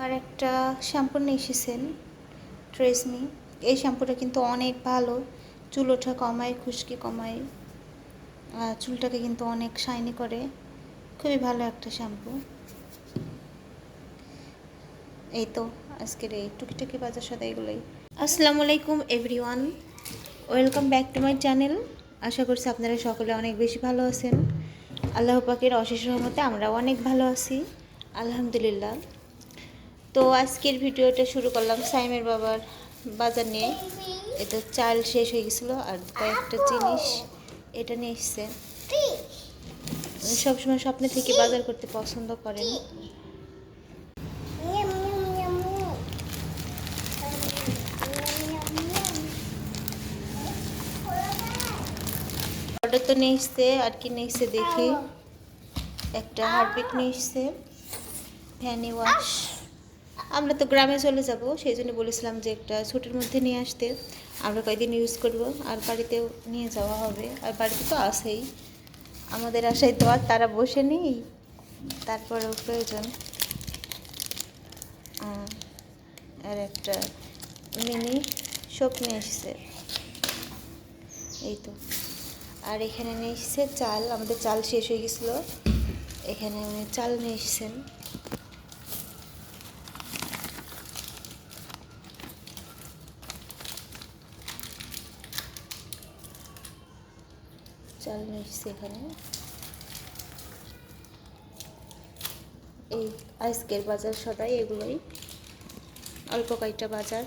আর একটা শ্যাম্পু নিয়ে এসেছেন ট্রেসমি। এই শ্যাম্পুটা কিন্তু অনেক ভালো, চুল ওঠা কমায়, খুশকি কমায়, চুলটাকে কিন্তু অনেক শাইনি করে। খুবই ভালো একটা শ্যাম্পু। এই তো আজকের এই টুকিটাকি বাজার সাথে এগুলোই। আসসালামু আলাইকুম everyone, welcome back to my channel. আশা করছি আপনারা সকলে অনেক বেশি ভালো আছেন। আল্লাহ পাকের অশেষ রহমতে আমরাও অনেক ভালো আছি, আলহামদুলিল্লাহ। তো আজকের ভিডিওটা শুরু করলাম সাইমের বাবার বাজার নিয়ে। এটা চাল শেষ হয়ে গেছিলো আর কয়েকটা জিনিস এটা নিয়ে এসছে। উনি সবসময় স্বপ্নে থেকে বাজার করতে পছন্দ করেন। অর্ডার তো নিয়ে এসছে, আর কি নিয়ে এসছে দেখি। একটা হারপিক নিয়ে এসছে, ফ্যানি ওয়াশ। আমরা তো গ্রামে চলে যাব, সেই জন্য বলেছিলাম যে একটা ছোটোর মধ্যে নিয়ে আসতে, আমরা কয়েকদিন ইউজ করব আর বাড়িতেও নিয়ে যাওয়া হবে। আর বাড়িতে তো আসেই, আমাদের আশায় তো আর তারা বসে নেই, তারপরেও প্রয়োজন। আর একটা মিনি শপ নিয়ে এসছে, এই তো। আর এখানে নিয়ে এসছে চাল, আমাদের চাল শেষ হয়ে গেছিলো, এখানে উনি চাল নিয়ে এসেছেন। চাল নিয়ে এসছে এখানে। এই আজকের বাজার সদাই এগুলোই, অল্প কয়েকটা বাজার।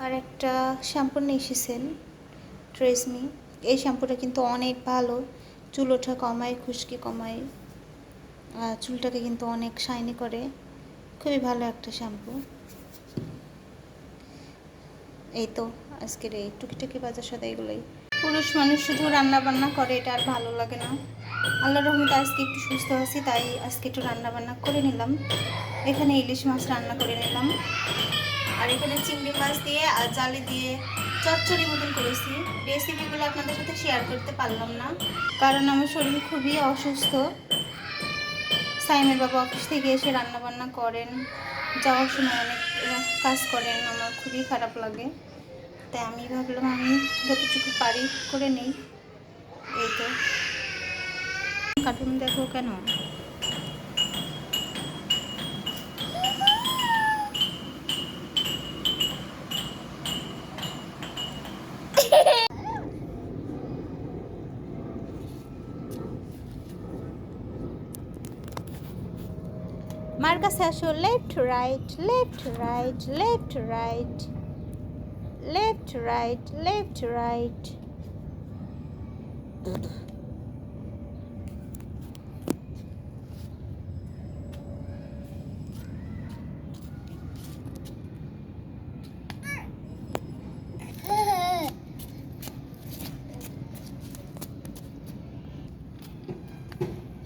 আর একটা শ্যাম্পু নিয়ে এসেছেন ট্রেসমি। এই শ্যাম্পুটা কিন্তু অনেক ভালো, চুল ওঠা কমায়, খুশকি কমায়, চুলটাকে কিন্তু অনেক শাইনি করে। খুবই ভালো একটা শ্যাম্পু। এই তো আজকের এই টুকিটাকি বাজার সাথে এগুলোই। পুরুষ মানুষ শুধু রান্না বান্না করে, এটা আর ভালো লাগে না। আল্লাহর রহমতে আজকে একটু সুস্থ আছি, তাই আজকে একটু রান্না বান্না করে নিলাম। এখানে ইলিশ মাছ রান্না করে নিলাম, আর এখানে চিংড়ি মাছ দিয়ে আর জালি দিয়ে চচ্চড়ি মতন করেছি। রেসিপিগুলো আপনাদের সাথে শেয়ার করতে পারলাম না, কারণ আমার শরীর খুবই অসুস্থ। সাইমের বাবা অফিস থেকে এসে রান্না বান্না করেন, যাওয়ার সময় অনেক কাজ করেন, আমার খুবই খারাপ লাগে। তাই আমি ভাবলাম আমি যতটুকু পারি করে নেই। এই তো কার্টুন দেখো কেন? মার কাছে আসো। Left right, left right, left right, left right, left right.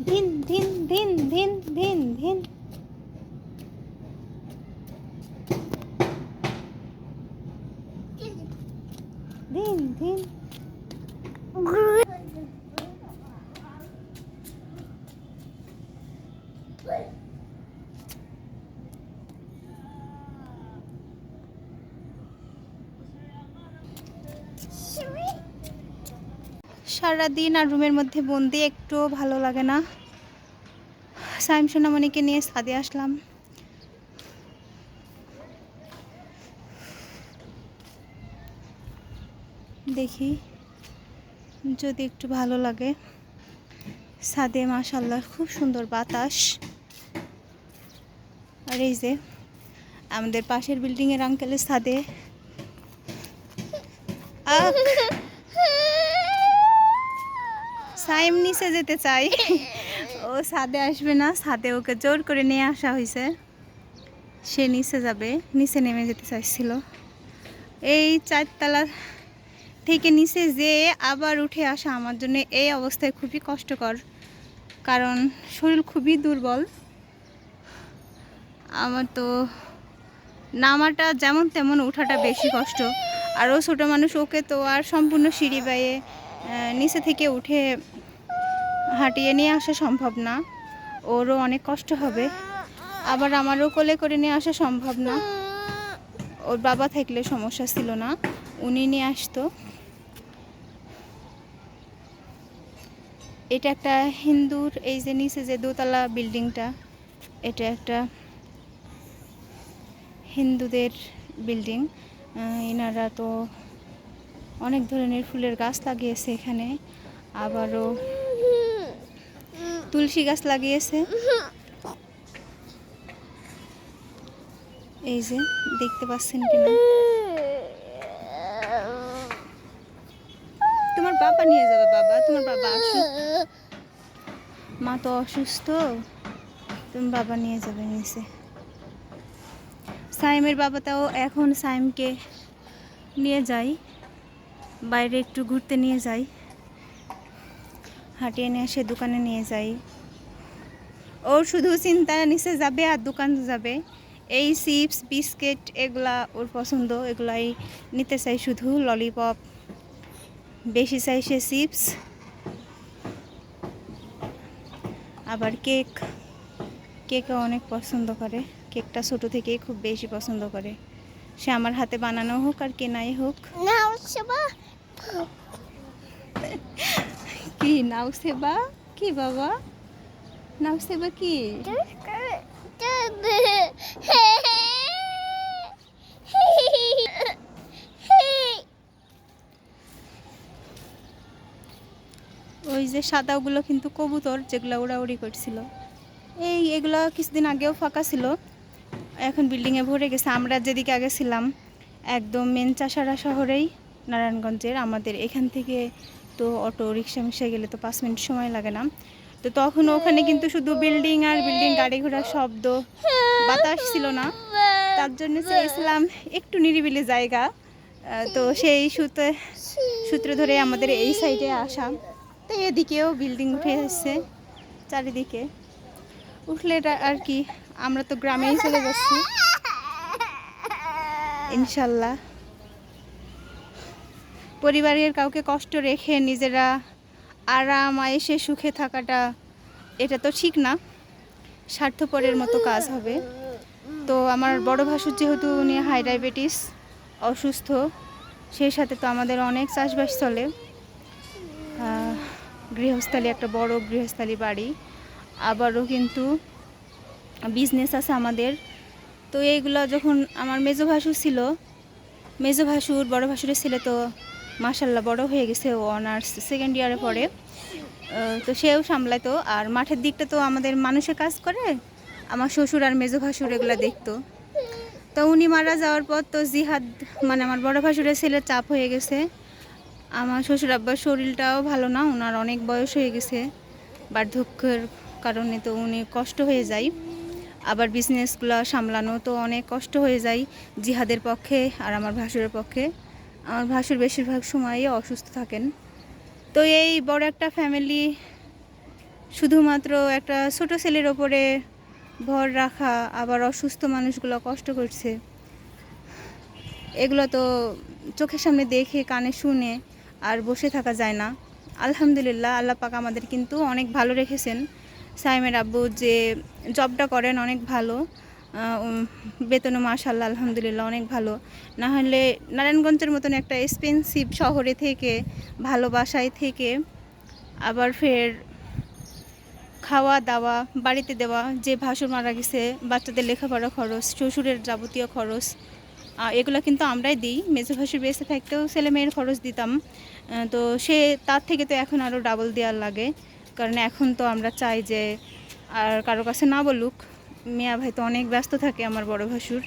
ধিন ধিন ধিন ধিন ধিন ধিন। ধিন ধিন। সারাদিন আর রুমের মধ্যে বন্দি, একটুও ভালো লাগে না। সাইম সোনামণিকে নিয়ে ছাদে আসলাম। দেখি যদি একটু ভালো লাগে। ছাদে মাশাআল্লাহ খুব সুন্দর বাতাস। আর এই যে আমাদের পাশের বিল্ডিংয়ের আঙ্কেলের ছাদে সাইম নিচে যেতে চাই, ও ছাদে আসবে না। ছাদে ওকে জোর করে নিয়ে আসা হয়েছে, সে নিচে যাবে, নিচে নেমে যেতে চাইছিল। এই 4 তলা থেকে নিচে যেয়ে আবার উঠে আসা আমার জন্য এই অবস্থায় খুবই কষ্টকর, কারণ শরীর খুবই দুর্বল। আমার তো নামাটা যেমন তেমন, ওঠাটা বেশি কষ্ট। আরও ছোটো মানুষ, ওকে তো আর সম্পূর্ণ সিঁড়ি বেয়ে নিচে থেকে উঠে হাঁটিয়ে নিয়ে আসা সম্ভব না, ওরও অনেক কষ্ট হবে। আবার আমারও কোলে করে নিয়ে আসা সম্ভব না, ওর বাবা থাকলে সমস্যা ছিল না, উনি নিয়ে আসতো। এটা একটা হিন্দুর, এই যে নিচে যে দোতলা বিল্ডিংটা, এটা একটা হিন্দুদের বিল্ডিং। এনারা তো অনেক ধরনের ফুলের গাছ লাগিয়েছে এখানে, আবারও তুলসী গাছ লাগিয়েছে। এই যে দেখতে পাচ্ছেন কিনা, তোমার বাবা নিয়ে যাবে, বাবা তোমার বাবা অসুস্থ, মা তো অসুস্থ, তুমি বাবা নিয়ে যাবে নিচে। সাইমের বাবাটাও এখন সাইমকে নিয়ে যাই, বাইরে একটু ঘুরতে নিয়ে যাই, হাঁটিয়ে নিয়ে এসে দোকানে নিয়ে যাই। ওর শুধু চিন্তা নিচে যাবে আর দোকান যাবে, এই চিপস বিস্কিট এগুলা ওর পছন্দ, এগুলাই নিতে চাই, শুধু ললিপপ বেশি চাই সে, চিপস, আবার কেকও অনেক পছন্দ করে, কেকটা ছোটো থেকেই খুব বেশি পছন্দ করে, সে আমার হাতে বানানো হোক আর কেনাই হোক। কি নাও সেবা, কি বাবা নাও সেবা কি? ওই যে সাদাগুলো কিন্তু কবুতর, যেগুলো উড়াউড়ি করছিল, এগুলো কিছুদিন আগেও ফাঁকা ছিল, এখন বিল্ডিংয়ে ভরে গেছে। আমরা যেদিকে আগে ছিলাম একদম মেন চাষারা শহরেই, নারায়ণগঞ্জের, আমাদের এখান থেকে তো অটো রিক্সা মিশে গেলে তো 5 মিনিট সময় লাগে না। তো তখন ওখানে কিন্তু শুধু বিল্ডিং আর বিল্ডিং, গাড়ি ঘোড়ার শব্দ, বাতাস ছিল না, তার জন্য চেয়েছিলাম একটু নিরিবিলি জায়গা। তো সেই সূত্র ধরে আমাদের এই সাইডে আসা। তো এদিকেও বিল্ডিং উঠে এসছে চারিদিকে, উঠলে আর কি, আমরা তো গ্রামেই চলে যাচ্ছি ইনশাল্লাহ। পরিবারের কাউকে কষ্ট রেখে নিজেরা আরাম আয়েসে সুখে থাকাটা, এটা তো ঠিক না, স্বার্থপরের মতো কাজ হবে। তো আমার বড় ভাসুর যেহেতু উনি হাই ডায়াবেটিস, অসুস্থ, সেই সাথে তো আমাদের অনেক চাষবাস চলে, গৃহস্থালী, একটা বড় গৃহস্থালী বাড়ি, আবারও কিন্তু বিজনেস আছে আমাদের। তো এইগুলো যখন আমার মেজো ভাসুর ছিল, মেজো ভাসুর বড় ভাসুরের ছেলে তো মাশাল্লাহ বড় হয়ে গেছে, ও অনার্স সেকেন্ড ইয়ারে পড়ে, তো সেও সামলাইতো। আর মাঠের দিকটা তো আমাদের মানুষের কাজ করে, আমার শ্বশুর আর মেজো ভাসুর এগুলো দেখতো। তো উনি মারা যাওয়ার পর তো জিহাদ, মানে আমার বড় ভাসুরের ছেলের চাপ হয়ে গেছে। আমার শ্বশুর আব্বার শরীরটাও ভালো না, ওনার অনেক বয়স হয়ে গেছে, বার্ধক্যের কারণে তো উনি কষ্ট হয়ে যায়। আবার বিজনেসগুলো সামলানো তো অনেক কষ্ট হয়ে যায় জিহাদের পক্ষে আর আমার ভাসুরের পক্ষে। আমার ভাসুর বেশিরভাগ সময়ই অসুস্থ থাকেন। তো এই বড় একটা ফ্যামিলি, শুধুমাত্র একটা ছোট ছেলের ওপরে ভর রাখা, আবার অসুস্থ মানুষগুলো কষ্ট করছে, এগুলো তো চোখের সামনে দেখে কানে শুনে আর বসে থাকা যায় না। আলহামদুলিল্লাহ, আল্লাহ পাক আমাদের কিন্তু অনেক ভালো রেখেছেন। সাইমের আব্বু যে জবটা করেন অনেক ভালো, বেতনও মাশাআল্লাহ আলহামদুলিল্লাহ অনেক ভালো। না হলে নারায়ণগঞ্জের মতন একটা এক্সপেন্সিভ শহরে থেকে, ভালো বাসায় থেকে, আবার ফের খাওয়া দাওয়া বাড়িতে দেওয়া, যে ভাসুর মারা গেছে বাচ্চাদের লেখাপড়া খরচ, শ্বশুরের যাবতীয় খরচ, এগুলো কিন্তু আমরাই দিই। মেজো ভাসুর বেঁচে থাকতেও ছেলে মেয়ের খরচ দিতাম, তো সে তার থেকে তো এখন আরও ডাবল দেওয়ার লাগে, কারণ এখন তো আমরা চাই যে আর কারো কাছে না বলুক, মিয়া ভাই তো অনেক ব্যস্ত থাকে আমার বড় ভাসুর,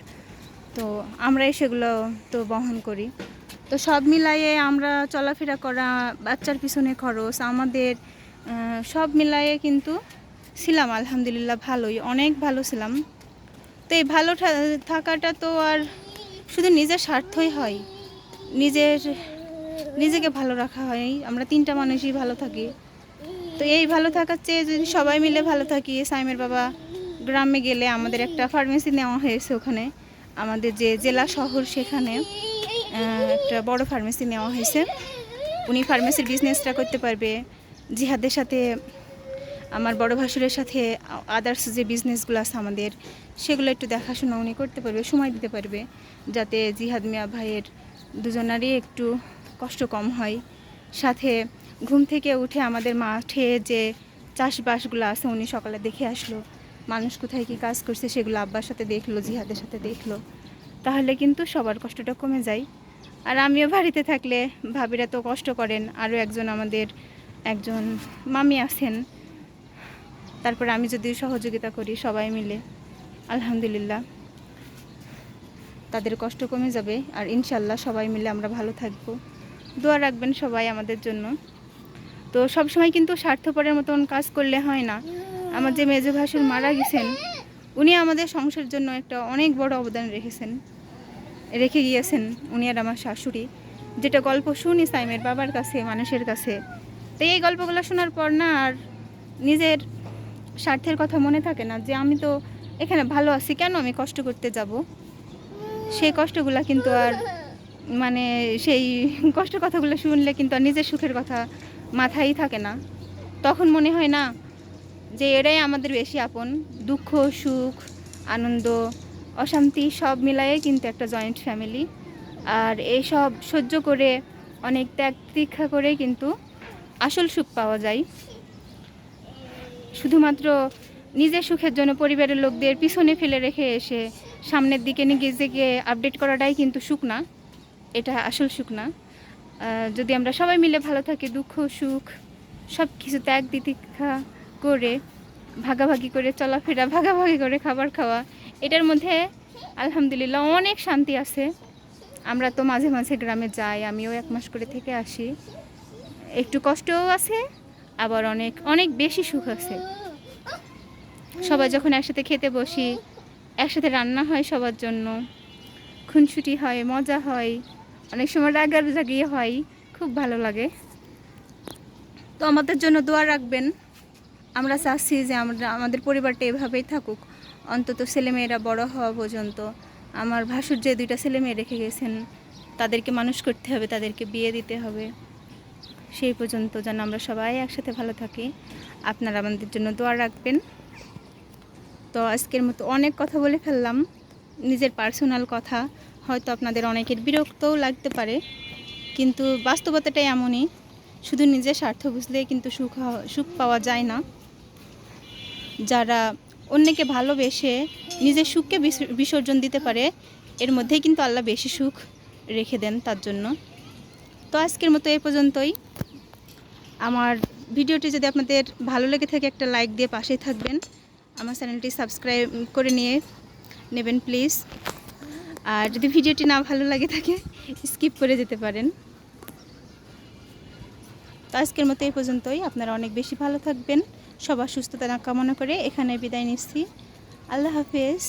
তো আমরাই সেগুলো তো বহন করি। তো সব মিলাইয়ে আমরা চলাফেরা করা, বাচ্চার পিছনে খরচ, আমাদের সব মিলাইয়ে কিন্তু ছিলাম আলহামদুলিল্লাহ ভালোই, অনেক ভালো ছিলাম। তো এই ভালো থাকাটা তো আর শুধু নিজের স্বার্থই হয়, নিজেকে ভালো রাখা হয়, আমরা 3টা মানুষই ভালো থাকি। তো এই ভালো থাকার চেয়ে যদি সবাই মিলে ভালো থাকি। সাইমের বাবা গ্রামে গেলে আমাদের একটা ফার্মেসি নেওয়া হয়েছে, ওখানে আমাদের যে জেলা শহর সেখানে একটা বড় ফার্মেসি নেওয়া হয়েছে, উনি ফার্মেসির বিজনেসটা করতে পারবে, জিহাদের সাথে আমার বড় ভাসুরের সাথে আদার্স যে বিজনেসগুলো আছে আমাদের, সেগুলো একটু দেখাশোনা উনি করতে পারবে, সময় দিতে পারবে, যাতে জিহাদ মিয়া ভাইয়ের দুজনারই একটু কষ্ট কম হয়। সাথে ঘুম থেকে উঠে আমাদের মাঠে যে চাষবাসগুলো আছে উনি সকালে দেখে আসলো, মানুষ কোথায় কী কাজ করছে সেগুলো আব্বার সাথে দেখলো, জিহাদের সাথে দেখলো, তাহলে কিন্তু সবার কষ্টটা কমে যায়। আর আমিও বাড়িতে থাকলে ভাবিরা তো কষ্ট করেন, আরও একজন মামি আছেন, তারপর আমি যদি সহযোগিতা করি সবাই মিলে, আলহামদুলিল্লাহ তাদের কষ্ট কমে যাবে। আর ইনশাল্লাহ সবাই মিলে আমরা ভালো থাকবো। দোয়া রাখবেন সবাই আমাদের জন্য। তো সবসময় কিন্তু স্বার্থপরের মতন কাজ করলে হয় না। আমার যে মেজো ভাসুর মারা গেছেন, উনি আমাদের সংসারের জন্য একটা অনেক বড় অবদান রেখে গিয়েছেন, উনি আর আমার শাশুড়ি। যেটা গল্প শুনি সাইমের বাবার কাছে, মানুষের কাছে, তো এই গল্পগুলো শোনার পর না আর নিজের স্বার্থের কথা মনে থাকে না, যে আমি তো এখানে ভালো আছি, কেন আমি কষ্ট করতে যাব। সেই কষ্টগুলো কিন্তু আর মানে সেই কষ্টের কথাগুলো শুনলে কিন্তু আর নিজের সুখের কথা মাথায় থাকে না। তখন মনে হয় না যে এরাই আমাদের বেশি আপন। দুঃখ, সুখ, আনন্দ, অশান্তি সব মিলায়ে কিন্তু একটা জয়েন্ট ফ্যামিলি। আর এই সব সহ্য করে, অনেক ত্যাগ তিক্ষা করে কিন্তু আসল সুখ পাওয়া যায়। শুধুমাত্র নিজের সুখের জন্য পরিবারের লোকদের পিছনে ফেলে রেখে এসে সামনের দিকে নিজেকে আপডেট করাটাই কিন্তু সুখ না, এটা আসল সুখ না। যদি আমরা সবাই মিলে ভালো থাকি, দুঃখ সুখ সব কিছু ত্যাগ তিতিক্ষা করে, ভাগাভাগি করে চলাফেরা, ভাগাভাগি করে খাবার খাওয়া, এটার মধ্যে আলহামদুলিল্লাহ অনেক শান্তি আছে। আমরা তো মাঝে মাঝে গ্রামে যাই, আমিও 1 মাস করে থেকে আসি, একটু কষ্টও আছে, আবার অনেক অনেক বেশি সুখ আছে। সবাই যখন একসাথে খেতে বসি, একসাথে রান্না হয় সবার জন্য, খুনসুটি হয়, মজা হয়, অনেক সময় রাগারাগি হয়, খুব ভালো লাগে। তো আমাদের জন্য দোয়া রাখবেন। আমরা চাচ্ছি যে আমাদের পরিবারটা এভাবেই থাকুক, অন্তত ছেলেমেয়েরা বড় হওয়া পর্যন্ত। আমার ভাসুর যে 2টা ছেলেমেয়ে রেখে গেছেন, তাদেরকে মানুষ করতে হবে, তাদেরকে বিয়ে দিতে হবে, সেই পর্যন্ত যেন আমরা সবাই একসাথে ভালো থাকি। আপনারা আমাদের জন্য দোয়া রাখবেন। তো আজকের মতো অনেক কথা বলে ফেললাম, নিজের পার্সোনাল কথা, হয়তো আপনাদের অনেকের বিরক্তও লাগতে পারে, কিন্তু বাস্তবতাটাই এমনই। শুধু নিজের স্বার্থ বুঝলেই কিন্তু সুখ পাওয়া যায় না। যারা অন্যকে ভালোবেসে নিজের সুখকে বিসর্জন দিতে পারে, এর মধ্যেই কিন্তু আল্লাহ বেশি সুখ রেখে দেন তার জন্য। তো আজকের মতো এই পর্যন্তই। আমার ভিডিওটি যদি আপনাদের ভালো লেগে থাকে, একটা লাইক দিয়ে পাশেই থাকবেন। আমার চ্যানেলটি সাবস্ক্রাইব করে নেবেন প্লিজ। আর যদি ভিডিওটি না ভালো লাগে থাকে, স্কিপ করে যেতে পারেন। তো আজকের মতো এই পর্যন্তই। আপনারা অনেক বেশি ভালো থাকবেন। সবার সুস্থতা কামনা করে এখানে বিদায় নিচ্ছি। আল্লাহ হাফেজ।